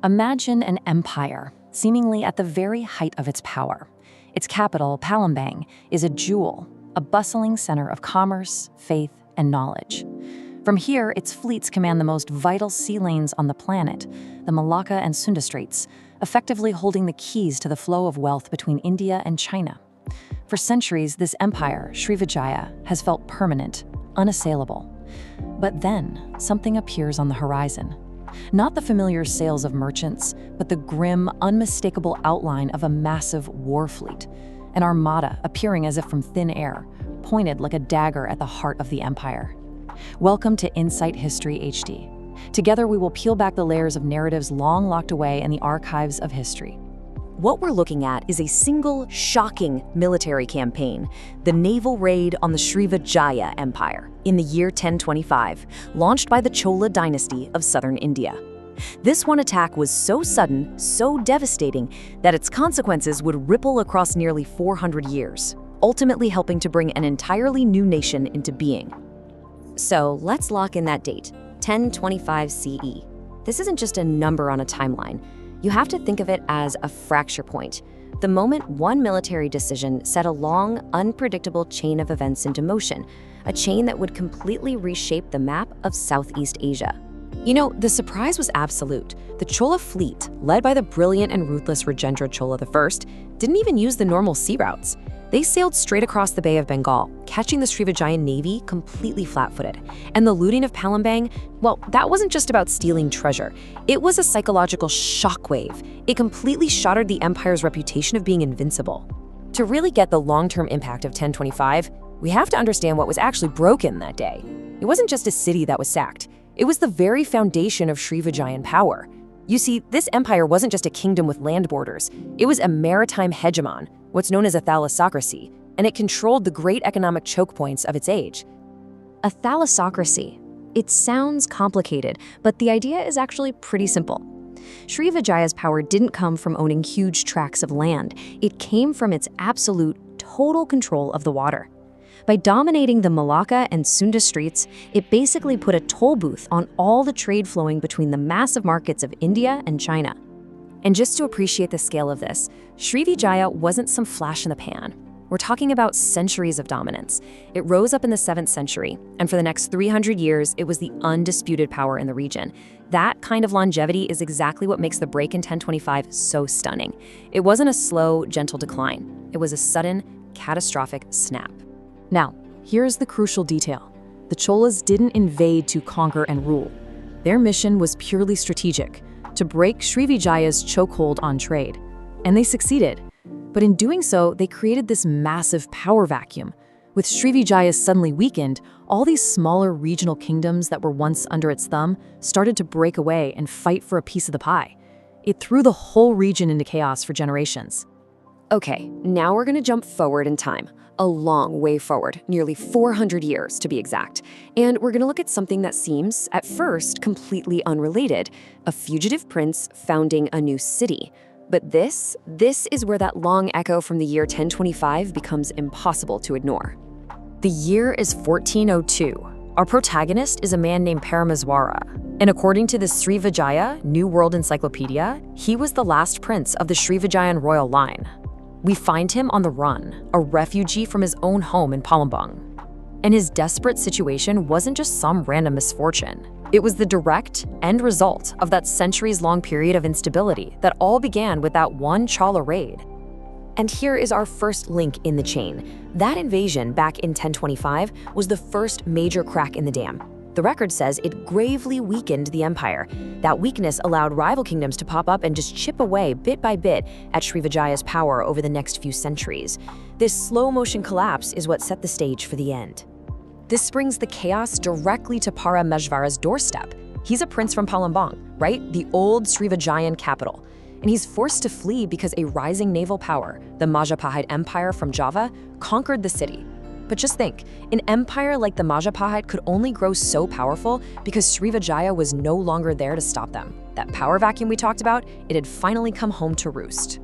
Imagine an empire, seemingly at the very height of its power. Its capital, Palembang, is a jewel, a bustling center of commerce, faith, and knowledge. From here, its fleets command the most vital sea lanes on the planet, the Malacca and Sunda Straits, effectively holding the keys to the flow of wealth between India and China. For centuries, this empire, Srivijaya, has felt permanent, unassailable. But then, something appears on the horizon. Not the familiar sails of merchants, but the grim, unmistakable outline of a massive war fleet, an armada appearing as if from thin air, pointed like a dagger at the heart of the empire. Welcome to Insight History HD. Together we will peel back the layers of narratives long locked away in the archives of history. What we're looking at is a single, shocking military campaign, the naval raid on the Srivijaya Empire in the year 1025, launched by the Chola dynasty of southern India. This one attack was so sudden, so devastating, that its consequences would ripple across nearly 400 years, ultimately helping to bring an entirely new nation into being. So let's lock in that date, 1025 CE. This isn't just a number on a timeline. You have to think of it as a fracture point, the moment one military decision set a long, unpredictable chain of events into motion, a chain that would completely reshape the map of Southeast Asia. You know, the surprise was absolute. The Chola fleet, led by the brilliant and ruthless Rajendra Chola I, didn't even use the normal sea routes. They sailed straight across the Bay of Bengal, catching the Srivijayan navy completely flat-footed. And the looting of Palembang, well, that wasn't just about stealing treasure. It was a psychological shockwave. It completely shattered the empire's reputation of being invincible. To really get the long-term impact of 1025, we have to understand what was actually broken that day. It wasn't just a city that was sacked. It was the very foundation of Srivijayan power. You see, this empire wasn't just a kingdom with land borders. It was a maritime hegemon, what's known as a thalassocracy, and it controlled the great economic choke points of its age. A thalassocracy. It sounds complicated, but the idea is actually pretty simple. Srivijaya's power didn't come from owning huge tracts of land. It came from its absolute, total control of the water. By dominating the Malacca and Sunda Straits, it basically put a toll booth on all the trade flowing between the massive markets of India and China. And just to appreciate the scale of this, Srivijaya wasn't some flash in the pan. We're talking about centuries of dominance. It rose up in the 7th century, and for the next 300 years, it was the undisputed power in the region. That kind of longevity is exactly what makes the break in 1025 so stunning. It wasn't a slow, gentle decline. It was a sudden, catastrophic snap. Now, here's the crucial detail. The Cholas didn't invade to conquer and rule. Their mission was purely strategic, to break Srivijaya's chokehold on trade. And they succeeded. But in doing so, they created this massive power vacuum. With Srivijaya suddenly weakened, all these smaller regional kingdoms that were once under its thumb started to break away and fight for a piece of the pie. It threw the whole region into chaos for generations. Okay, now we're gonna jump forward in time. A long way forward, nearly 400 years to be exact. And we're gonna look at something that seems, at first, completely unrelated, a fugitive prince founding a new city. But this is where that long echo from the year 1025 becomes impossible to ignore. The year is 1402. Our protagonist is a man named Parameswara. And according to the Srivijaya New World Encyclopedia, he was the last prince of the Srivijayan royal line. We find him on the run, a refugee from his own home in Palembang. And his desperate situation wasn't just some random misfortune. It was the direct end result of that centuries-long period of instability that all began with that one Chola raid. And here is our first link in the chain. That invasion back in 1025 was the first major crack in the dam. The record says it gravely weakened the empire. That weakness allowed rival kingdoms to pop up and just chip away bit by bit at Srivijaya's power over the next few centuries. This slow-motion collapse is what set the stage for the end. This brings the chaos directly to Parameswara's doorstep. He's a prince from Palembang, right? The old Srivijayan capital. And he's forced to flee because a rising naval power, the Majapahit Empire from Java, conquered the city. But just think, an empire like the Majapahit could only grow so powerful because Srivijaya was no longer there to stop them. That power vacuum we talked about, it had finally come home to roost.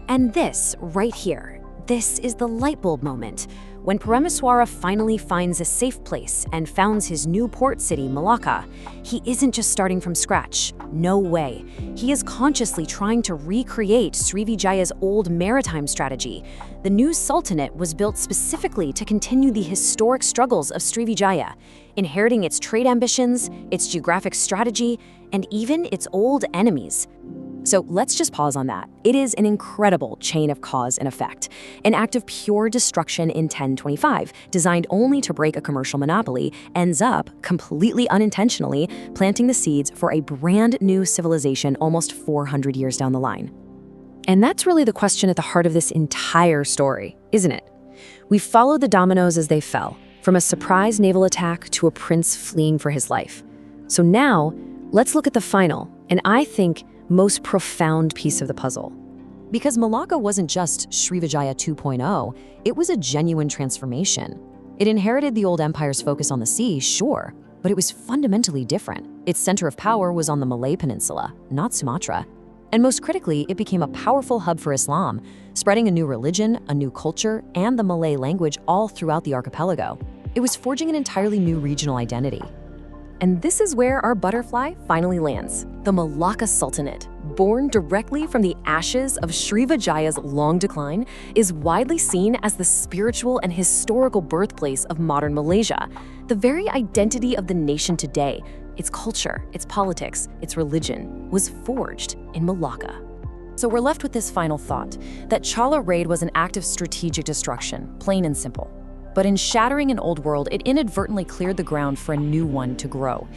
And this, right here, this is the light bulb moment. When Parameswara finally finds a safe place and founds his new port city, Malacca, he isn't just starting from scratch. No way. He is consciously trying to recreate Srivijaya's old maritime strategy. The new sultanate was built specifically to continue the historic struggles of Srivijaya, inheriting its trade ambitions, its geographic strategy, and even its old enemies. So let's just pause on that. It is an incredible chain of cause and effect, an act of pure destruction in 1025, designed only to break a commercial monopoly, ends up, completely unintentionally, planting the seeds for a brand new civilization almost 400 years down the line. And that's really the question at the heart of this entire story, isn't it? We followed the dominoes as they fell, from a surprise naval attack to a prince fleeing for his life. So now, let's look at the final, and I think most profound piece of the puzzle. Because Malacca wasn't just Srivijaya 2.0, it was a genuine transformation. It inherited the old empire's focus on the sea, sure, but it was fundamentally different. Its center of power was on the Malay Peninsula, not Sumatra. And most critically, it became a powerful hub for Islam, spreading a new religion, a new culture, and the Malay language all throughout the archipelago. It was forging an entirely new regional identity. And this is where our butterfly finally lands, the Malacca Sultanate. Born directly from the ashes of Srivijaya's long decline, is widely seen as the spiritual and historical birthplace of modern Malaysia, the very identity of the nation today. Its culture, its politics, its religion was forged in Malacca. So we're left with this final thought, that Chola raid was an act of strategic destruction, plain and simple. But in shattering an old world, it inadvertently cleared the ground for a new one to grow.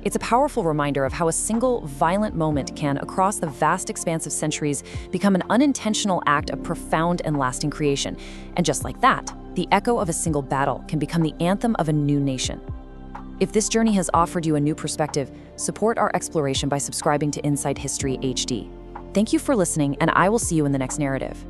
It's a powerful reminder of how a single violent moment can, across the vast expanse of centuries, become an unintentional act of profound and lasting creation. And just like that, the echo of a single battle can become the anthem of a new nation. If this journey has offered you a new perspective, support our exploration by subscribing to Inside History HD. Thank you for listening, and I will see you in the next narrative.